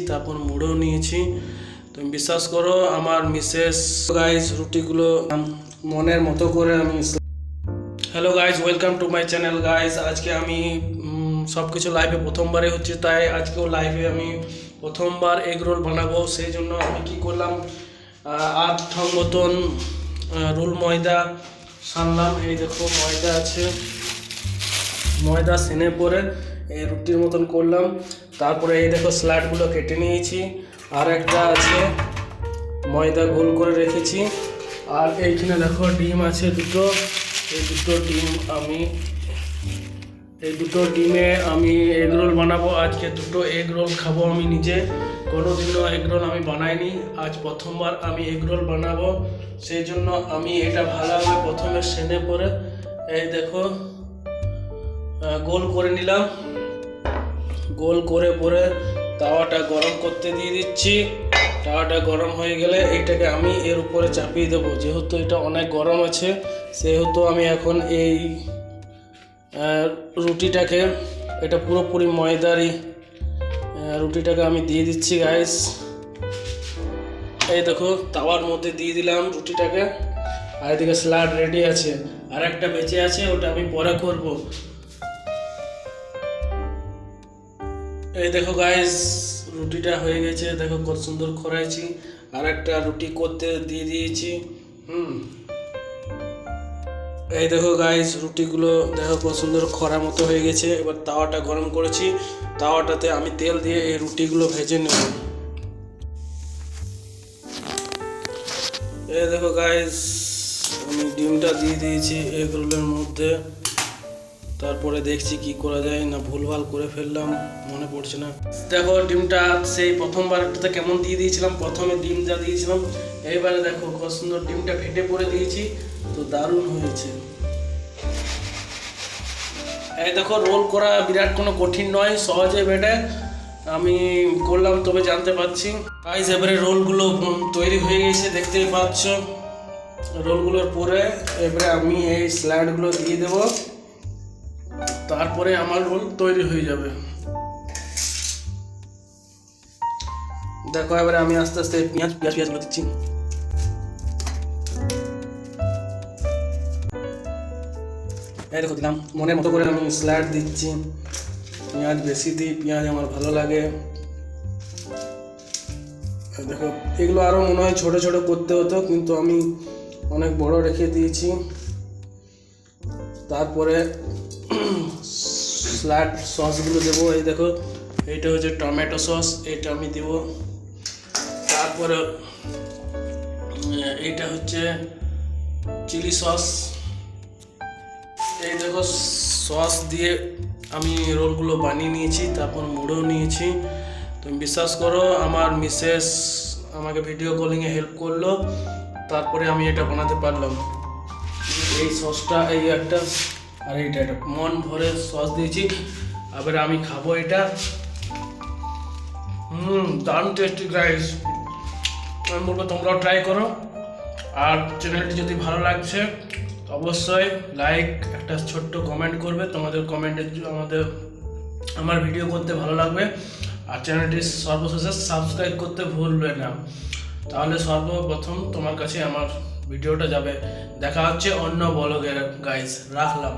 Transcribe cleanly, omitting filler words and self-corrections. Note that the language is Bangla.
তারপর মুড়েও নিয়েছি। তুমি বিশ্বাস করো আমার মিসেস গাইস রুটিগুলো মনের মতো করে আমি। Hello guys, welcome to my channel guys. আজকে আমি সব কিছু লাইভে প্রথমবারে হচ্ছে, তাই আজকেও লাইভে আমি প্রথমবার এগ রোল বানাবো। সেই জন্য আমি কি করলাম, 8 ঠং মতন রোল ময়দা সানলাম। এই দেখো ময়দা আছে, ময়দা সেনে পরে এই রুটির মতন করলাম। তারপরে এই দেখো স্ল্যাটগুলো কেটে নিয়েছি, আর একটা আছে ময়দা গোল করে রেখেছি। আর এইখানে দেখো ডিম আছে দুটো। এই দুটো ডিমে আমি এগ রোল বানাবো। আজকে দুটো এগ রোল খাবো আমি নিজে। কোনোদিনও এগ রোল আমি বানাইনি, আজ প্রথমবার আমি এগ রোল বানাবো। সেই জন্য আমি এটা ভালোভাবে প্রথমে সেনে পরে এই দেখো গোল করে নিলাম। গোল করে পরে তাওয়াটা গরম করতে দিয়ে দিচ্ছি। তাওয়াটা গরম হয়ে গেলে এইটাকে আমি এর উপরে চাপিয়ে দেবো। যেহেতু এটা অনেক গরম আছে, সেহেতু আমি এখন এই রুটিটাকে, এটা পুরোপুরি ময়দারই রুটিটাকে আমি দিয়ে দিচ্ছি গাইস। এই দেখো তাওয়ার মধ্যে দিয়ে দিলাম রুটিটাকে। আর এদিকে স্যালাড রেডি আছে, আর একটা বেঁচে আছে, ওটা আমি পরে করব। এই দেখো গাইস রুটিটা হয়ে গেছে, দেখো কত সুন্দর করাইছি। আর একটা রুটি করতে দিয়ে দিয়েছি। এই দেখো গাইস রুটিগুলো দেখো কত সুন্দর খরা মতো হয়ে গেছে। এবার তাওয়াটা গরম করেছি, তাওয়াটাতে আমি তেল দিয়ে এই রুটিগুলো ভেজে নেব। এই দেখো গাইস আমি ডিমটা দিয়ে দিয়েছি এগ রোলের মধ্যে। তারপরে দেখছি কি করা যায়, না ভুলভাল করে ফেললাম, মনে পড়ছে না। দেখো ডিমটা সেই প্রথমবারটাতে কেমন দিয়ে দিয়েছিলাম, প্রথমে ডিম যা দিয়েছিলাম, এইবারে দেখো কত সুন্দর ডিমটা ফেটে পড়ে দিয়েছি, তো দারুণ হয়েছে। এই দেখো রোল করা বিরাট কোনো কঠিন নয়, সহজে বেটে আমি করলাম, তবে জানতে পারছি গাইস। এবারে রোলগুলো তৈরি হয়ে গেছে, দেখতেই পাচ্ছ রোলগুলোর পরে। এবারে আমি এই স্যালাডগুলো দিয়ে দেবো, তারপরে আমার রোল তৈরি হয়ে যাবে। দেখো এবারে আমি আস্তে আস্তে পেঁয়াজগুলো দিচ্ছি। এই দেখো দিলাম, মনের মতো করে আমি স্যালাড দিচ্ছি। পেঁয়াজ বেশি দিই, পেঁয়াজ আমার ভালো লাগে। দেখো এগুলো আরও মনে হয় ছোটো ছোটো করতে হতো, কিন্তু আমি অনেক বড় রেখে দিয়েছি। তারপরে স্যালাড সসগুলো দেবো। এই দেখো এইটা হচ্ছে টমেটো সস, এইটা আমি দেবো। তারপরে এইটা হচ্ছে চিলি সস। এই দেখো সস দিয়ে আমি রোলগুলো বানিয়ে নিয়েছি, তারপর মুড়েও নিয়েছি। তুমি বিশ্বাস করো আমার মিসেস আমাকে ভিডিও কলিংয়ে হেল্প করলো, তারপরে আমি এটা বানাতে পারলাম। এই সসটা এই একটা, আর এইটা মন ভরে সস দিয়েছি। এবারে আমি খাবো এটা। দারুণ টেস্টি গাইস। আমি বলবো তোমরাও ট্রাই করো। আর চ্যানেলটি যদি ভালো লাগছে অবশ্যই লাইক, একটা ছোট্ট কমেন্ট করবে। তোমাদের কমেন্টে আমার ভিডিও করতে ভালো লাগবে। আর চ্যানেলটি সর্বশেষে সাবস্ক্রাইব করতে ভুলবে না, তাহলে সর্বপ্রথম তোমার কাছে আমার ভিডিওটা যাবে। দেখা হচ্ছে অন্য ব্লগে গাইস, রাখলাম।